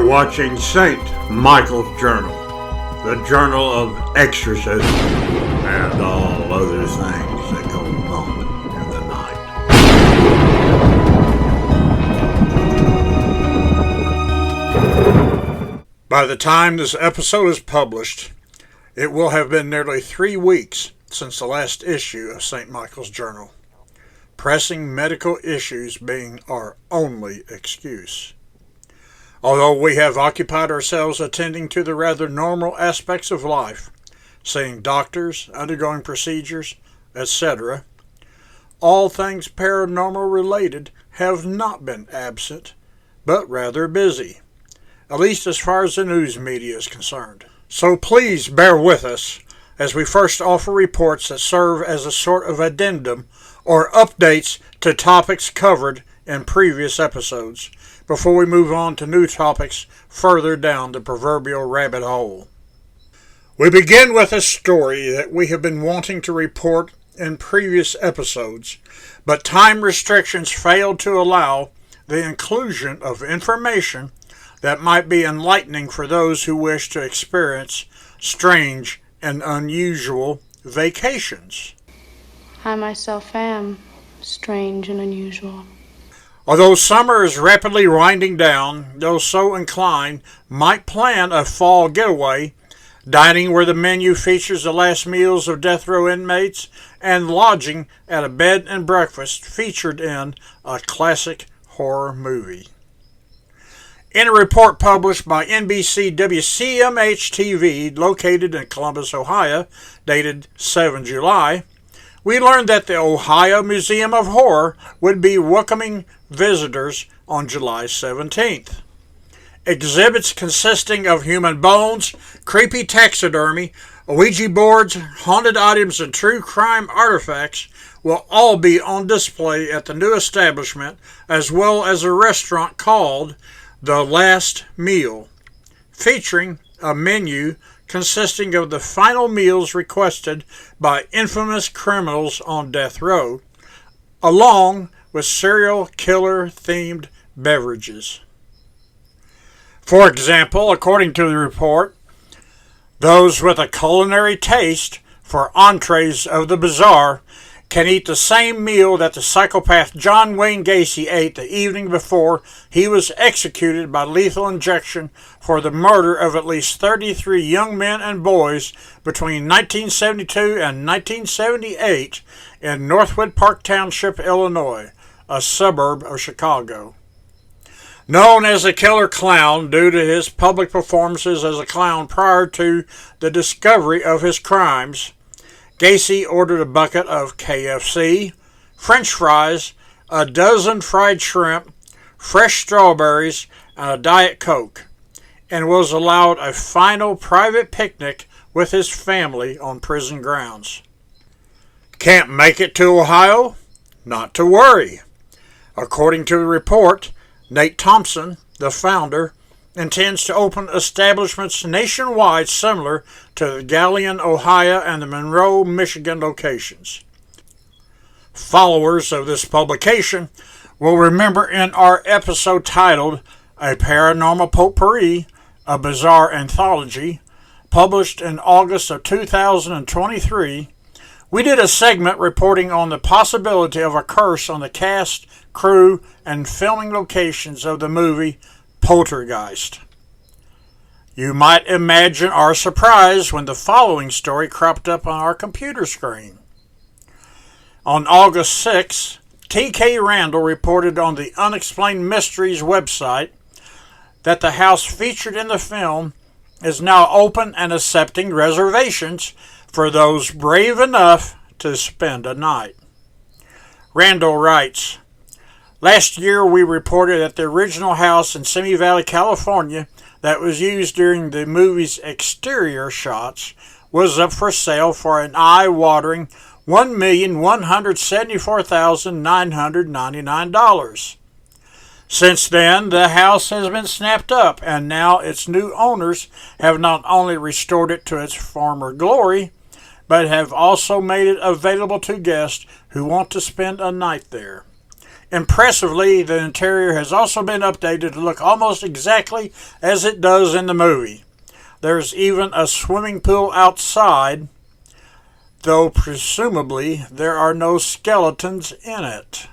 watching St. Michael's Journal, the journal of exorcism and all other things that go on in the night. By the time this episode is published, it will have been nearly 3 weeks since the last issue of St. Michael's Journal, pressing medical issues being our only excuse. Although we have occupied ourselves attending to the rather normal aspects of life, seeing doctors, undergoing procedures, etc., all things paranormal related have not been absent, but rather busy, at least as far as the news media is concerned. So please bear with us as we first offer reports that serve as a sort of addendum or updates to topics covered in previous episodes, before we move on to new topics further down the proverbial rabbit hole. We begin with a story that we have been wanting to report in previous episodes, but time restrictions failed to allow the inclusion of information that might be enlightening for those who wish to experience strange and unusual vacations. I myself am strange and unusual. Although summer is rapidly winding down, those so inclined might plan a fall getaway, dining where the menu features the last meals of death row inmates, and lodging at a bed and breakfast featured in a classic horror movie. In a report published by NBC WCMH-TV, located in Columbus, Ohio, dated 7 July, we learned that the Ohio Museum of Horror would be welcoming visitors on July 17th. Exhibits consisting of human bones, creepy taxidermy, Ouija boards, haunted items, and true crime artifacts will all be on display at the new establishment, as well as a restaurant called The Last Meal, featuring a menu consisting of the final meals requested by infamous criminals on death row, along with serial killer-themed beverages. For example, according to the report, those with a culinary taste for entrees of the bizarre can eat the same meal that the psychopath John Wayne Gacy ate the evening before he was executed by lethal injection for the murder of at least 33 young men and boys between 1972 and 1978 in Northwood Park Township, Illinois, a suburb of Chicago. Known as the Killer Clown due to his public performances as a clown prior to the discovery of his crimes, Gacy ordered a bucket of KFC, French fries, a dozen fried shrimp, fresh strawberries, and a Diet Coke, and was allowed a final private picnic with his family on prison grounds. Can't make it to Ohio? Not to worry. According to the report, Nate Thompson, the founder, intends to open establishments nationwide similar to the Galion, Ohio, and the Monroe, Michigan locations. Followers of this publication will remember in our episode titled A Paranormal Potpourri, a Bizarre Anthology, published in August of 2023, we did a segment reporting on the possibility of a curse on the cast, crew, and filming locations of the movie Poltergeist. You might imagine our surprise when the following story cropped up on our computer screen. On August 6, T.K. Randall reported on the Unexplained Mysteries website that the house featured in the film is now open and accepting reservations for those brave enough to spend a night. Randall writes, "Last year we reported that the original house in Simi Valley, California that was used during the movie's exterior shots was up for sale for an eye-watering $1,174,999. Since then, the house has been snapped up, and now its new owners have not only restored it to its former glory, but have also made it available to guests who want to spend a night there. Impressively, the interior has also been updated to look almost exactly as it does in the movie. There's even a swimming pool outside, though presumably there are no skeletons in it.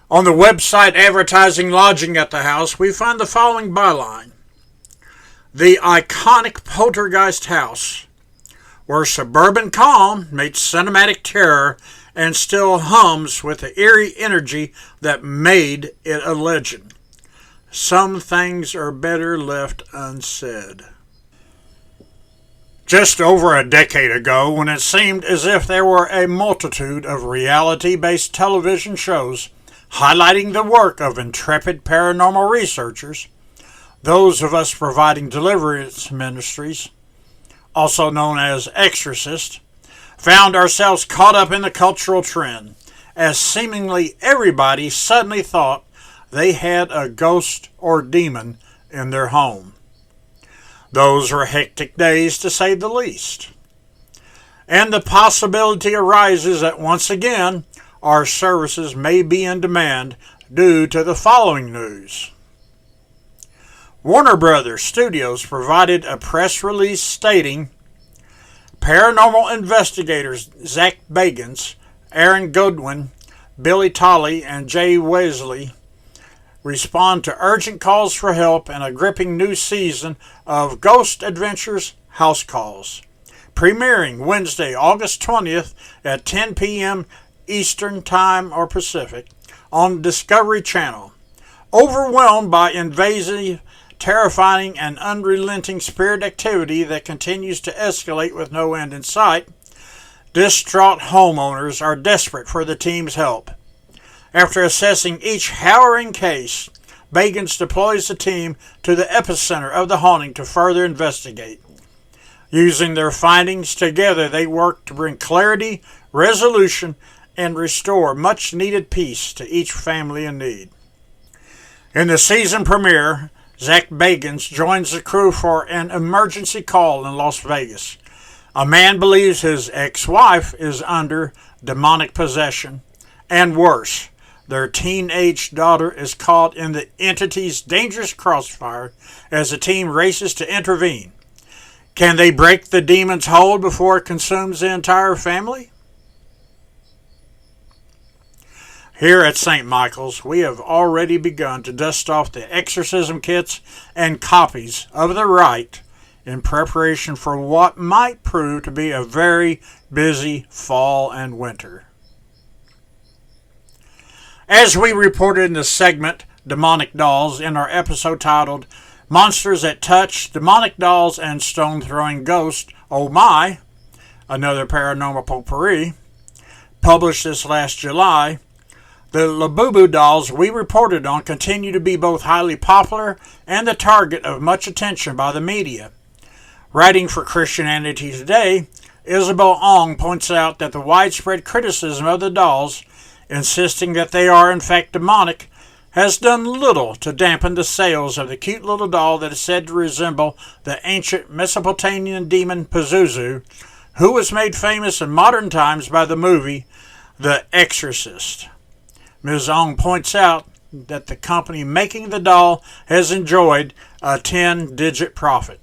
On the website advertising lodging at the house, we find the following byline. The iconic poltergeist house, where suburban calm meets cinematic terror and still hums with the eerie energy that made it a legend. Some things are better left unsaid. Just over a decade ago, when it seemed as if there were a multitude of reality-based television shows highlighting the work of intrepid paranormal researchers, those of us providing deliverance ministries, also known as exorcists, found ourselves caught up in the cultural trend, as seemingly everybody suddenly thought they had a ghost or demon in their home. Those were hectic days, to say the least. And the possibility arises that once again, our services may be in demand due to the following news. Warner Brothers Studios provided a press release stating, paranormal investigators Zach Bagans, Aaron Goodwin, Billy Tolley, and Jay Wesley respond to urgent calls for help in a gripping new season of Ghost Adventures House Calls, premiering Wednesday, August 20th at 10 p.m. Eastern Time or Pacific on Discovery Channel. Overwhelmed by invasive, terrifying, and unrelenting spirit activity that continues to escalate with no end in sight, distraught homeowners are desperate for the team's help. After assessing each harrowing case, Bagans deploys the team to the epicenter of the haunting to further investigate. Using their findings together, they work to bring clarity, resolution, and restore much-needed peace to each family in need. In the season premiere, Zach Bagans joins the crew for an emergency call in Las Vegas. A man believes his ex-wife is under demonic possession, and worse, their teenage daughter is caught in the entity's dangerous crossfire as the team races to intervene. Can they break the demon's hold before it consumes the entire family? Here at St. Michael's, we have already begun to dust off the exorcism kits and copies of the rite in preparation for what might prove to be a very busy fall and winter. As we reported in the segment Demonic Dolls in our episode titled Monsters That Touch, Demonic Dolls, and Stone-Throwing Ghosts, Oh My, another paranormal potpourri, published this last July, the Labubu dolls we reported on continue to be both highly popular and the target of much attention by the media. Writing for Christianity Today, Isabel Ong points out that the widespread criticism of the dolls, insisting that they are in fact demonic, has done little to dampen the sales of the cute little doll that is said to resemble the ancient Mesopotamian demon Pazuzu, who was made famous in modern times by the movie The Exorcist. Ms. Ong points out that the company making the doll has enjoyed a 10-digit profit.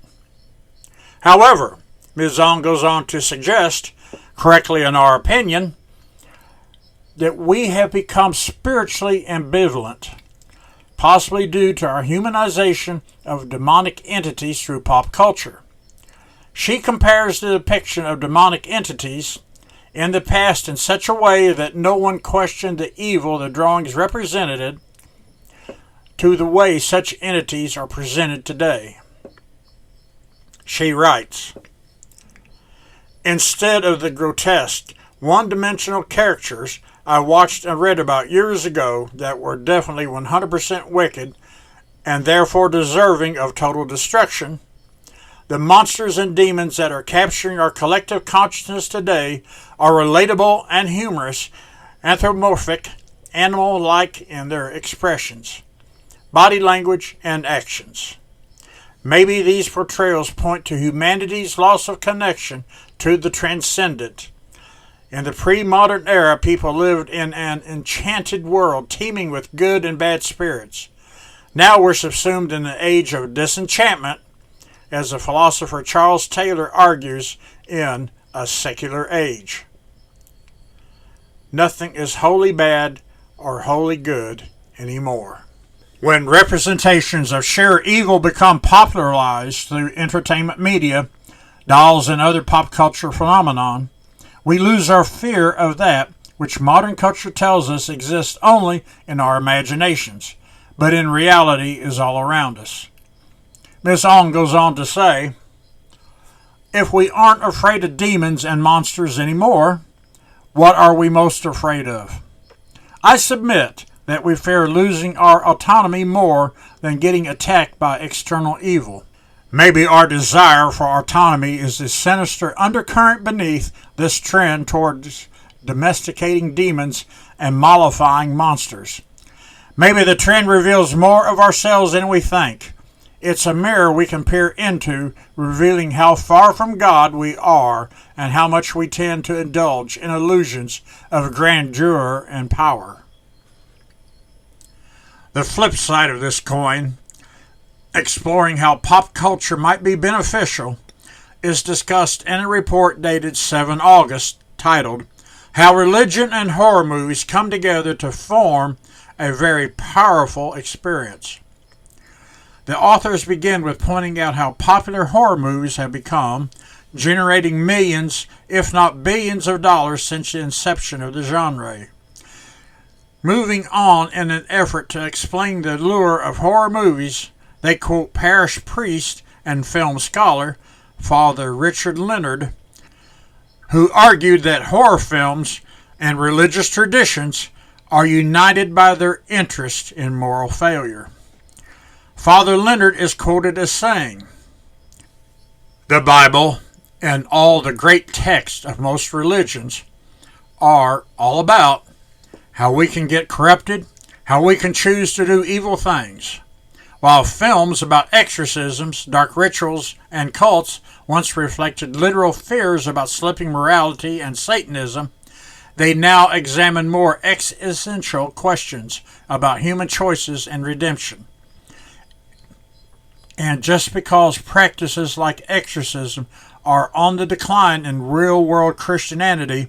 However, Ms. Ong goes on to suggest, correctly in our opinion, that we have become spiritually ambivalent, possibly due to our humanization of demonic entities through pop culture. She compares the depiction of demonic entities in the past in such a way that no one questioned the evil the drawings represented to the way such entities are presented today. She writes, instead of the grotesque, one-dimensional characters I watched and read about years ago that were definitely 100% wicked and therefore deserving of total destruction, the monsters and demons that are capturing our collective consciousness today are relatable and humorous, anthropomorphic, animal-like in their expressions, body language, and actions. Maybe these portrayals point to humanity's loss of connection to the transcendent. In the pre-modern era, people lived in an enchanted world teeming with good and bad spirits. Now we're subsumed in the age of disenchantment, as the philosopher Charles Taylor argues in A Secular Age. Nothing is wholly bad or wholly good anymore. When representations of sheer evil become popularized through entertainment media, dolls, and other pop culture phenomenon, we lose our fear of that which modern culture tells us exists only in our imaginations, but in reality is all around us. Ms. Ong goes on to say, if we aren't afraid of demons and monsters anymore, what are we most afraid of? I submit that we fear losing our autonomy more than getting attacked by external evil. Maybe our desire for autonomy is the sinister undercurrent beneath this trend towards domesticating demons and mollifying monsters. Maybe the trend reveals more of ourselves than we think. It's a mirror we can peer into, revealing how far from God we are and how much we tend to indulge in illusions of grandeur and power. The flip side of this coin, exploring how pop culture might be beneficial, is discussed in a report dated 7 August titled, How Religion and Horror Movies Come Together to Form a Very Powerful Experience. The authors begin with pointing out how popular horror movies have become, generating millions, if not billions of dollars since the inception of the genre. Moving on in an effort to explain the lure of horror movies, they quote parish priest and film scholar Father Richard Leonard, who argued that horror films and religious traditions are united by their interest in moral failure. Father Leonard is quoted as saying, the Bible and all the great texts of most religions are all about how we can get corrupted, how we can choose to do evil things. While films about exorcisms, dark rituals, and cults once reflected literal fears about slipping morality and Satanism, they now examine more existential questions about human choices and redemption. And just because practices like exorcism are on the decline in real-world Christianity,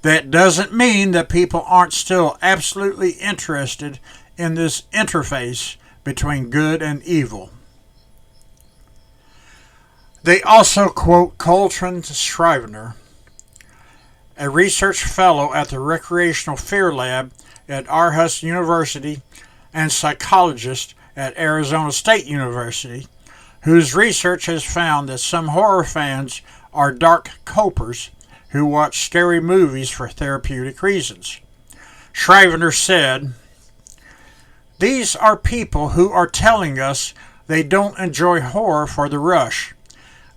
that doesn't mean that people aren't still absolutely interested in this interface between good and evil. They also quote Coltrane Scrivener, a research fellow at the Recreational Fear Lab at Aarhus University and psychologist at Arizona State University, whose research has found that some horror fans are dark copers who watch scary movies for therapeutic reasons. Scrivener said, these are people who are telling us they don't enjoy horror for the rush.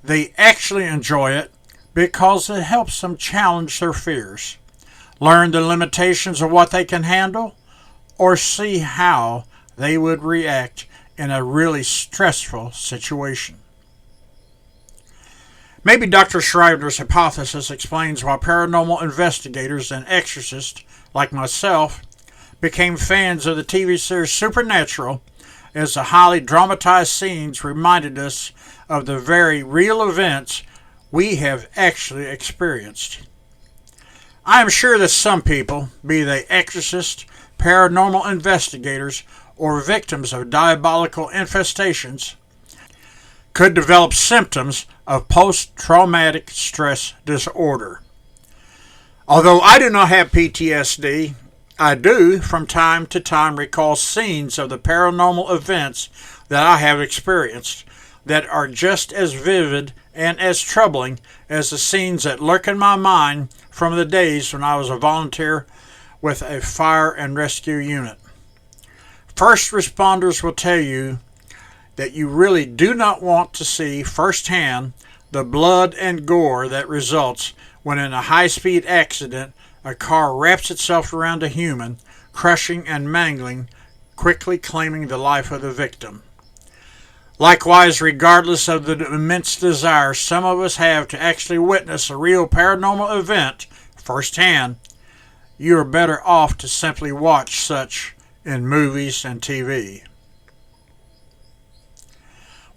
They actually enjoy it because it helps them challenge their fears, learn the limitations of what they can handle, or see how they would react in a really stressful situation. Maybe Dr. Scrivener's hypothesis explains why paranormal investigators and exorcists, like myself, became fans of the TV series Supernatural, as the highly dramatized scenes reminded us of the very real events we have actually experienced. I am sure that some people, be they exorcists, paranormal investigators, or victims of diabolical infestations, could develop symptoms of post-traumatic stress disorder. Although I do not have PTSD, I do from time to time recall scenes of the paranormal events that I have experienced that are just as vivid and as troubling as the scenes that lurk in my mind from the days when I was a volunteer with a fire and rescue unit. First responders will tell you that you really do not want to see firsthand the blood and gore that results when in a high-speed accident a car wraps itself around a human, crushing and mangling, quickly claiming the life of the victim. Likewise, regardless of the immense desire some of us have to actually witness a real paranormal event firsthand, you are better off to simply watch such in movies and TV.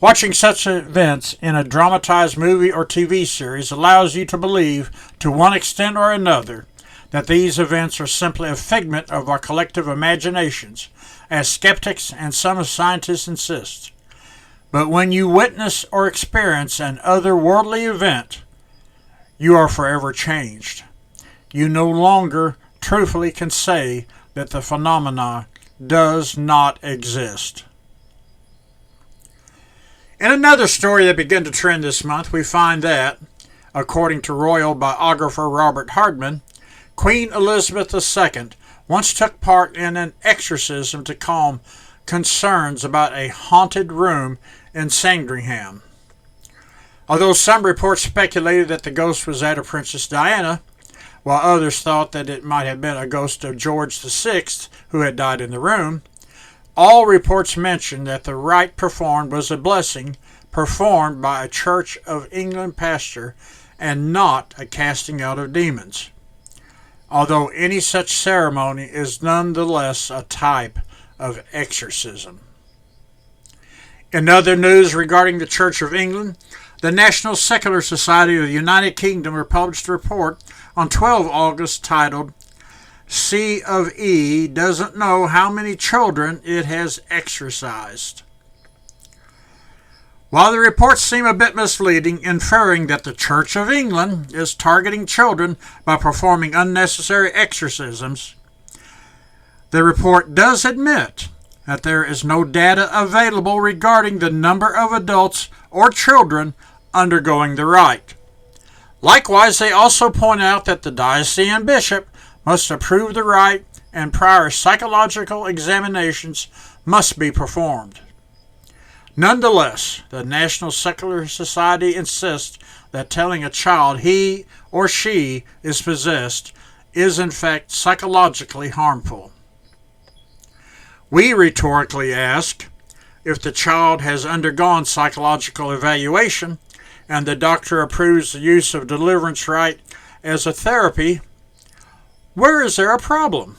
Watching such events in a dramatized movie or TV series allows you to believe, to one extent or another, that these events are simply a figment of our collective imaginations, as skeptics and some scientists insist. But when you witness or experience an otherworldly event, you are forever changed. You no longer truthfully can say that the phenomena does not exist. In another story that began to trend this month, we find that, according to royal biographer Robert Hardman, Queen Elizabeth II once took part in an exorcism to calm concerns about a haunted room in Sandringham. Although some reports speculated that the ghost was that of Princess Diana, while others thought that it might have been a ghost of George VI who had died in the room, all reports mention that the rite performed was a blessing performed by a Church of England pastor and not a casting out of demons, although any such ceremony is nonetheless a type of exorcism. In other news regarding the Church of England, the National Secular Society of the United Kingdom published a report on 12 August titled, C of E doesn't know how many children it has exorcised. While the reports seem a bit misleading, inferring that the Church of England is targeting children by performing unnecessary exorcisms, the report does admit that there is no data available regarding the number of adults or children undergoing the rite. Likewise, they also point out that the diocesan bishop must approve the rite and prior psychological examinations must be performed. Nonetheless, the National Secular Society insists that telling a child he or she is possessed is in fact psychologically harmful. We rhetorically ask, if the child has undergone psychological evaluation and the doctor approves the use of deliverance rite as a therapy, where is there a problem?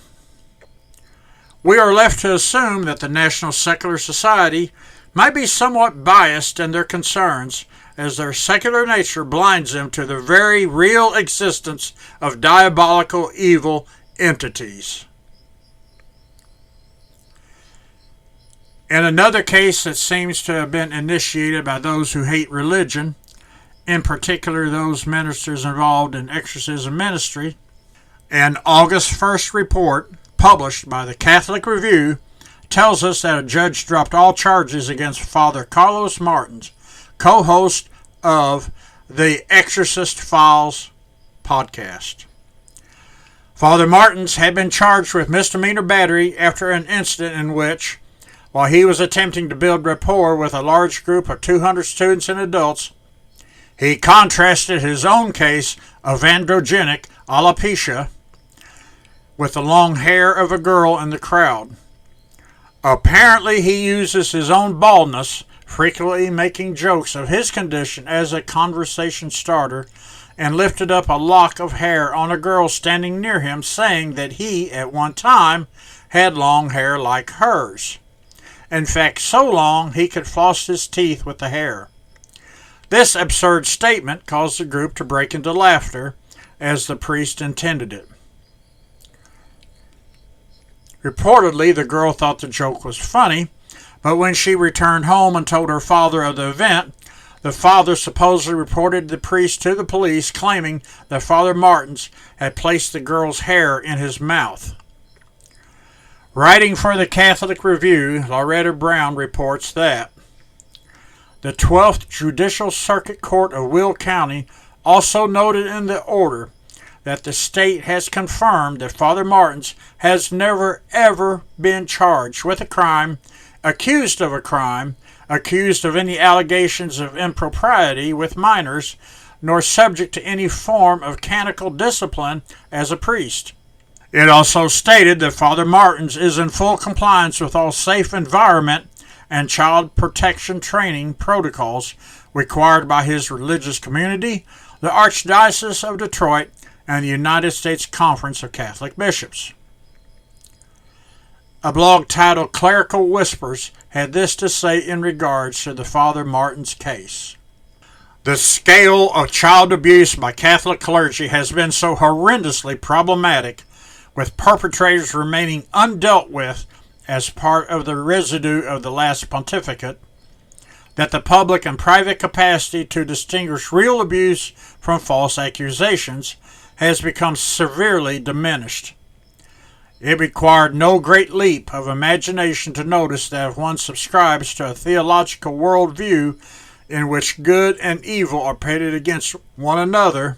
We are left to assume that the National Secular Society might be somewhat biased in their concerns, as their secular nature blinds them to the very real existence of diabolical evil entities. In another case that seems to have been initiated by those who hate religion, in particular those ministers involved in exorcism ministry, an August 1st report published by the Catholic Review tells us that a judge dropped all charges against Father Carlos Martins, co-host of the Exorcist Files podcast. Father Martins had been charged with misdemeanor battery after an incident in which, while he was attempting to build rapport with a large group of 200 students and adults, he contrasted his own case of androgenic alopecia with the long hair of a girl in the crowd. Apparently, he uses his own baldness, frequently making jokes of his condition as a conversation starter, and lifted up a lock of hair on a girl standing near him, saying that he, at one time, had long hair like hers. In fact, so long he could floss his teeth with the hair. This absurd statement caused the group to break into laughter, as the priest intended it. Reportedly, the girl thought the joke was funny, but when she returned home and told her father of the event, the father supposedly reported the priest to the police, claiming that Father Martins had placed the girl's hair in his mouth. Writing for the Catholic Review, Loretta Brown reports that the 12th Judicial Circuit Court of Will County also noted in the order that the state has confirmed that Father Martins has never ever been charged with a crime, accused of a crime, accused of any allegations of impropriety with minors, nor subject to any form of canonical discipline as a priest. It also stated that Father Martins is in full compliance with all safe environment and child protection training protocols required by his religious community, the Archdiocese of Detroit, and the United States Conference of Catholic Bishops. A blog titled Clerical Whispers had this to say in regards to the Father Martin's case. The scale of child abuse by Catholic clergy has been so horrendously problematic, with perpetrators remaining undealt with as part of the residue of the last pontificate, that the public and private capacity to distinguish real abuse from false accusations has become severely diminished. It required no great leap of imagination to notice that if one subscribes to a theological worldview in which good and evil are pitted against one another,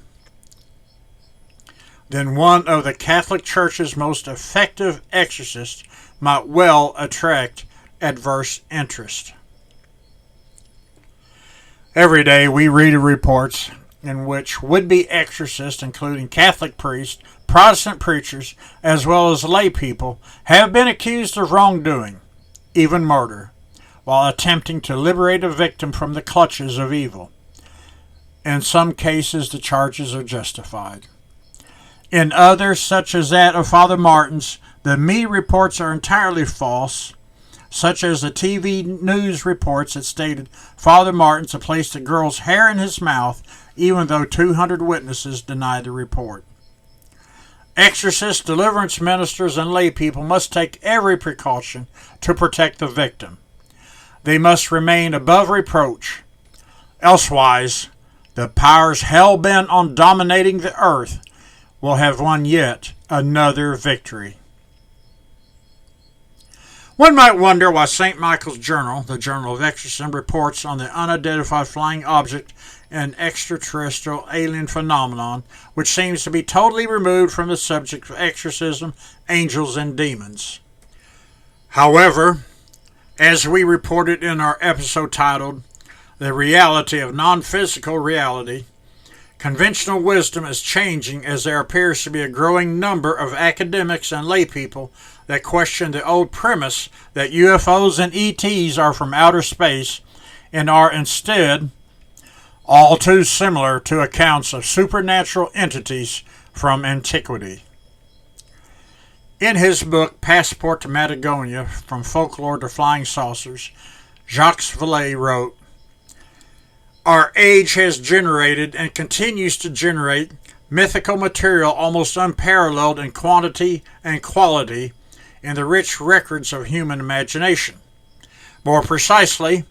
then one of the Catholic Church's most effective exorcists might well attract adverse interest. Every day we read reports in which would-be exorcists, including Catholic priests, Protestant preachers, as well as lay people, have been accused of wrongdoing, even murder, while attempting to liberate a victim from the clutches of evil. In some cases, the charges are justified. In others, such as that of Father Martin's, the media reports are entirely false, such as the TV news reports that stated Father Martin's had placed a girl's hair in his mouth, even though 200 witnesses denied the report. Exorcists, deliverance ministers, and lay people must take every precaution to protect the victim. They must remain above reproach. Elsewise, the powers hell-bent on dominating the earth will have won yet another victory. One might wonder why St. Michael's Journal, the Journal of Exorcism, reports on the unidentified flying object and extraterrestrial alien phenomenon, which seems to be totally removed from the subject of exorcism, angels, and demons. However, as we reported in our episode titled The Reality of Non-Physical Reality, conventional wisdom is changing as there appears to be a growing number of academics and laypeople that question the old premise that UFOs and ETs are from outer space and are instead all too similar to accounts of supernatural entities from antiquity. In his book, Passport to Patagonia, From Folklore to Flying Saucers, Jacques Vallée wrote, "Our age has generated and continues to generate mythical material almost unparalleled in quantity and quality in the rich records of human imagination. More precisely,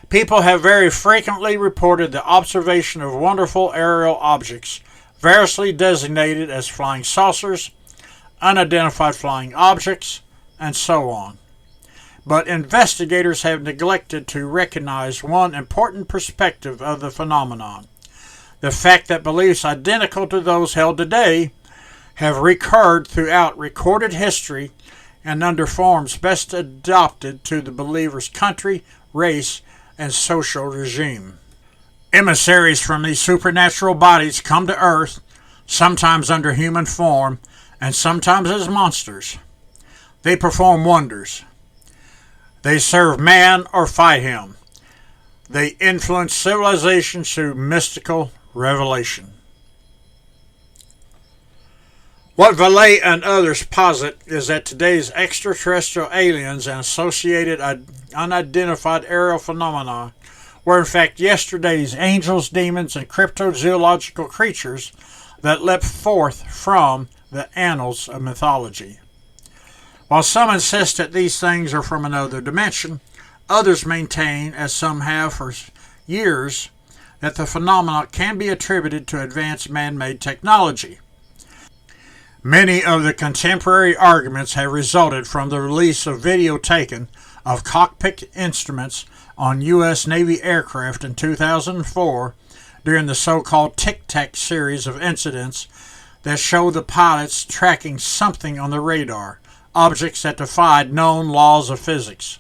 people have very frequently reported the observation of wonderful aerial objects, variously designated as flying saucers, unidentified flying objects, and so on. But investigators have neglected to recognize one important perspective of the phenomenon: the fact that beliefs identical to those held today have recurred throughout recorded history and under forms best adapted to the believer's country, race, and social regime. Emissaries from these supernatural bodies come to Earth, sometimes under human form, and sometimes as monsters. They perform wonders. They serve man or fight him. They influence civilizations through mystical revelation." What Vallée and others posit is that today's extraterrestrial aliens and associated unidentified aerial phenomena were in fact yesterday's angels, demons, and cryptozoological creatures that leapt forth from the annals of mythology. While some insist that these things are from another dimension, others maintain, as some have for years, that the phenomena can be attributed to advanced man-made technology. Many of the contemporary arguments have resulted from the release of video taken of cockpit instruments on U.S. Navy aircraft in 2004 during the so-called Tic Tac series of incidents that show the pilots tracking something on the radar, objects that defied known laws of physics.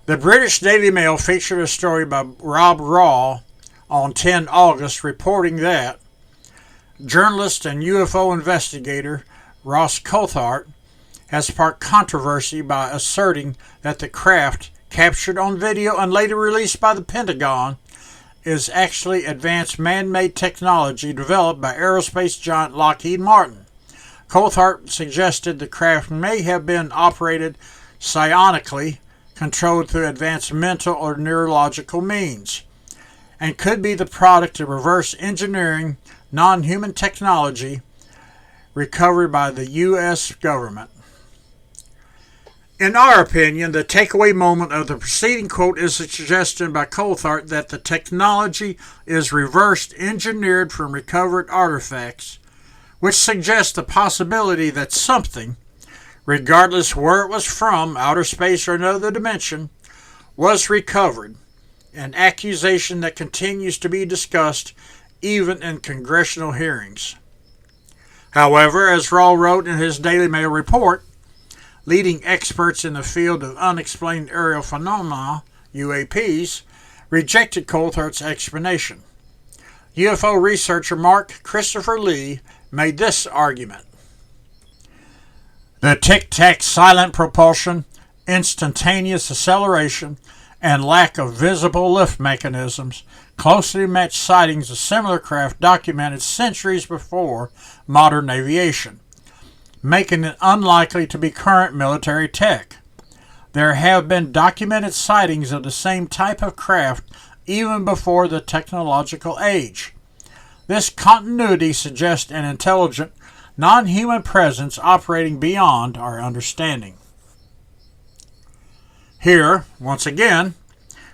The British Daily Mail featured a story by Rob Raw on 10 August reporting that journalist and UFO investigator Ross Coulthart has sparked controversy by asserting that the craft, captured on video and later released by the Pentagon, is actually advanced man-made technology developed by aerospace giant Lockheed Martin. Coulthard suggested the craft may have been operated psionically, controlled through advanced mental or neurological means, and could be the product of reverse engineering non-human technology recovered by the U.S. government. In our opinion, the takeaway moment of the preceding quote is a suggestion by Coulthard that the technology is reverse engineered from recovered artifacts, which suggests the possibility that something, regardless where it was from, outer space or another dimension, was recovered, an accusation that continues to be discussed even in congressional hearings. However, as Rawl wrote in his Daily Mail report, leading experts in the field of unexplained aerial phenomena, UAPs, rejected Coulthard's explanation. UFO researcher Mark Christopher Lee made this argument. The tic-tac silent propulsion, instantaneous acceleration, and lack of visible lift mechanisms closely match sightings of similar craft documented centuries before modern aviation, making it unlikely to be current military tech. There have been documented sightings of the same type of craft even before the technological age. This continuity suggests an intelligent, non-human presence operating beyond our understanding. Here, once again,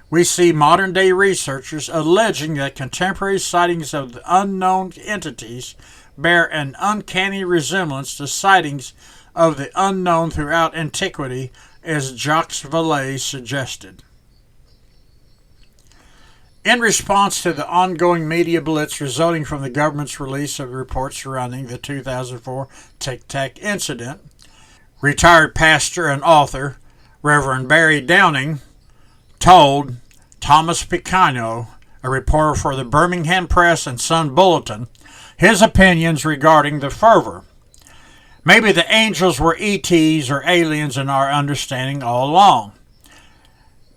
we see modern-day researchers alleging that contemporary sightings of the unknown entities bear an uncanny resemblance to sightings of the unknown throughout antiquity, as Jacques Vallée suggested. In response to the ongoing media blitz resulting from the government's release of reports surrounding the 2004 Tic Tac incident, retired pastor and author Reverend Barry Downing told Thomas Picano, a reporter for the Birmingham Press and Sun Bulletin, his opinions regarding the fervor. Maybe the angels were ETs or aliens in our understanding all along,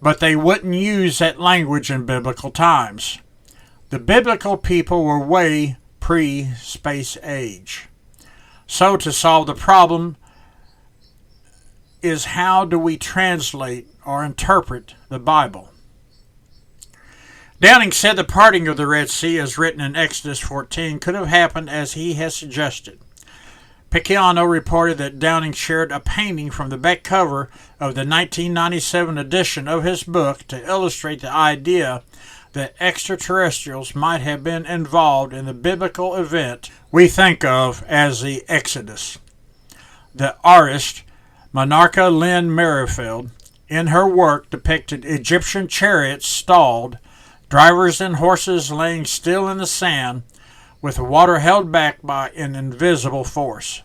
but they wouldn't use that language in biblical times. The biblical people were way pre-space age. So to solve the problem is how do we translate or interpret the Bible? Downing said the parting of the Red Sea, as written in Exodus 14, could have happened as he has suggested. Picciano reported that Downing shared a painting from the back cover of the 1997 edition of his book to illustrate the idea that extraterrestrials might have been involved in the biblical event we think of as the Exodus. The artist, Monarcha Lynn Merrifield, in her work depicted Egyptian chariots stalled, drivers and horses laying still in the sand, with the water held back by an invisible force.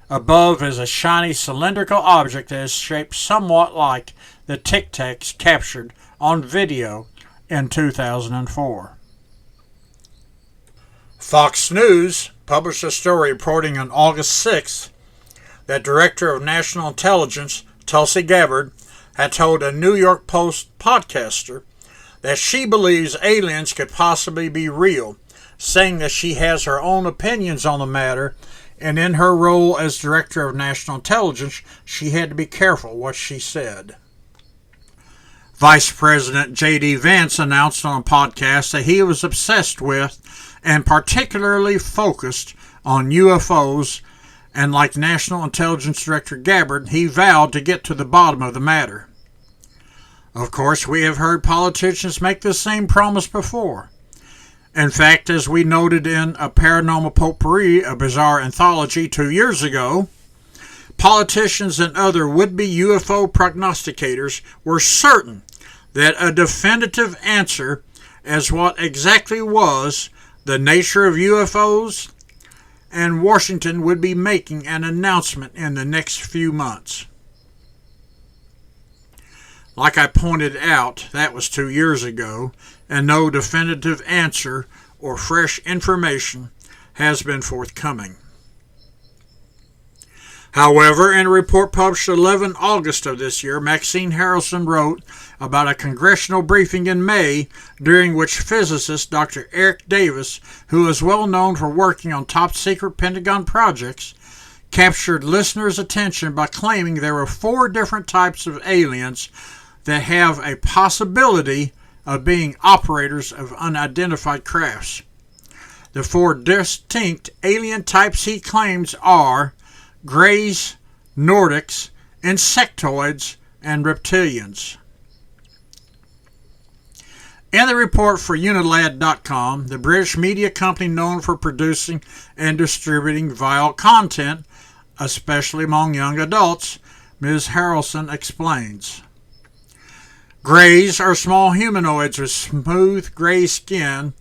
Above is a shiny cylindrical object that is shaped somewhat like the Tic Tacs captured on video in 2004. Fox News published a story reporting on August 6th that Director of National Intelligence Tulsi Gabbard had told a New York Post podcaster that she believes aliens could possibly be real, saying that she has her own opinions on the matter, and in her role as Director of National Intelligence, she had to be careful what she said. Vice President J.D. Vance announced on a podcast that he was obsessed with and particularly focused on UFOs, and like National Intelligence Director Gabbard, he vowed to get to the bottom of the matter. Of course, we have heard politicians make the same promise before. In fact, as we noted in A Paranormal Potpourri, a bizarre anthology 2 years ago, politicians and other would-be UFO prognosticators were certain that a definitive answer as what exactly was the nature of UFOs, and Washington would be making an announcement in the next few months. Like I pointed out, that was 2 years ago, and no definitive answer or fresh information has been forthcoming. However, in a report published 11 August of this year, Maxine Harrelson wrote about a congressional briefing in May during which physicist Dr. Eric Davis, who is well known for working on top-secret Pentagon projects, captured listeners' attention by claiming there were 4 different types of aliens that have a possibility of being operators of unidentified crafts. The 4 distinct alien types he claims are Greys, Nordics, Insectoids, and Reptilians. In the report for Unilad.com, the British media company known for producing and distributing vile content, especially among young adults, Ms. Harrelson explains. Greys are small humanoids with smooth gray skin,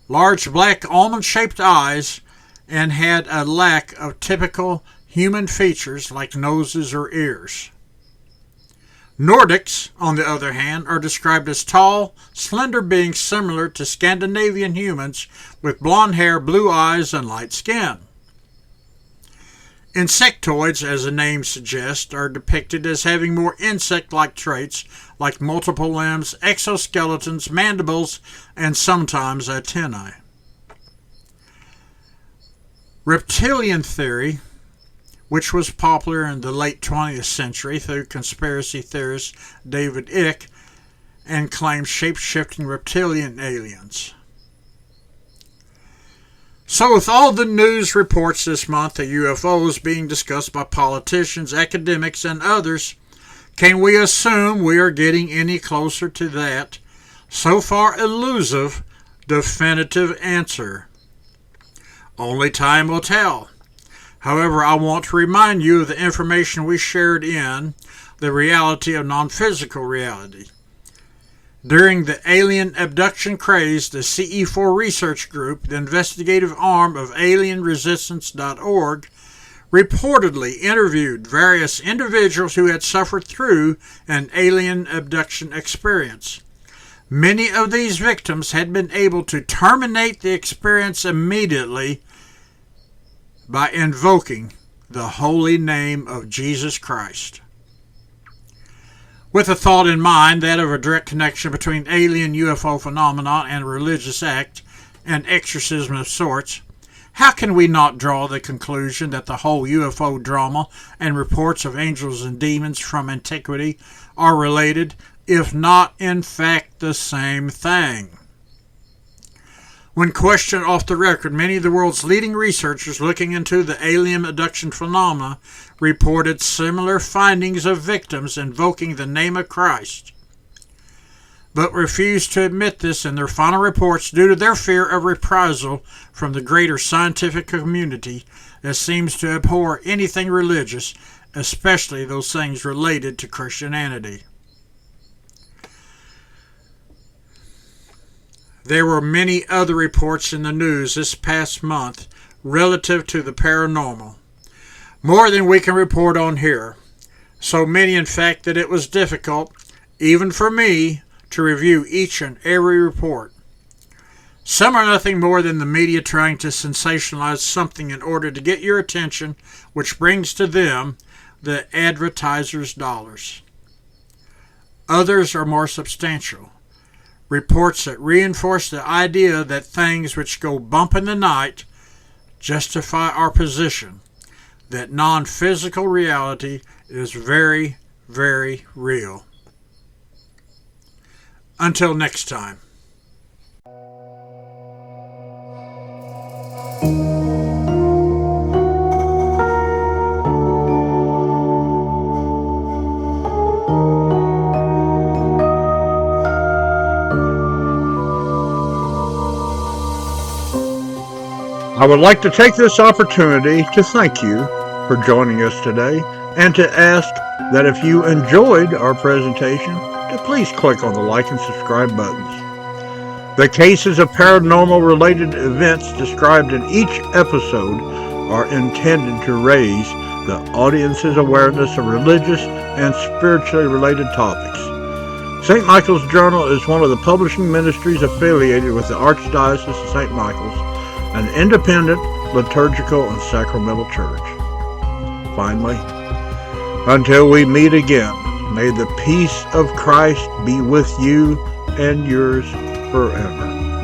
large black almond-shaped eyes, and had a lack of typical human features like noses or ears. Nordics, on the other hand, are described as tall, slender beings similar to Scandinavian humans with blonde hair, blue eyes, and light skin. Insectoids, as the name suggests, are depicted as having more insect-like traits like multiple limbs, exoskeletons, mandibles, and sometimes antennae. Reptilian theory, which was popular in the late 20th century through conspiracy theorist David Icke, and claimed shape-shifting reptilian aliens. So with all the news reports this month of UFOs being discussed by politicians, academics, and others, can we assume we are getting any closer to that, so far elusive, definitive answer? Only time will tell. However, I want to remind you of the information we shared in the reality of non-physical reality. During the alien abduction craze, the CE4 research group, the investigative arm of alienresistance.org, reportedly interviewed various individuals who had suffered through an alien abduction experience. Many of these victims had been able to terminate the experience immediately by invoking the holy name of Jesus Christ. With a thought in mind, that of a direct connection between alien UFO phenomena and a religious act, an exorcism of sorts, how can we not draw the conclusion that the whole UFO drama and reports of angels and demons from antiquity are related, if not in fact the same thing? When questioned off the record, many of the world's leading researchers looking into the alien abduction phenomena reported similar findings of victims invoking the name of Christ, but refused to admit this in their final reports due to their fear of reprisal from the greater scientific community that seems to abhor anything religious, especially those things related to Christianity. There were many other reports in the news this past month relative to the paranormal, more than we can report on here. So many, in fact, that it was difficult, even for me, to review each and every report. Some are nothing more than the media trying to sensationalize something in order to get your attention, which brings to them the advertisers' dollars. Others are more substantial. Reports that reinforce the idea that things which go bump in the night justify our position that non-physical reality is very, very real. Until next time. I would like to take this opportunity to thank you for joining us today and to ask that if you enjoyed our presentation, to please click on the like and subscribe buttons. The cases of paranormal related events described in each episode are intended to raise the audience's awareness of religious and spiritually related topics. St. Michael's Journal is one of the publishing ministries affiliated with the Archdiocese of St. Michael's, an independent liturgical and sacramental church. Finally, until we meet again, may the peace of Christ be with you and yours forever.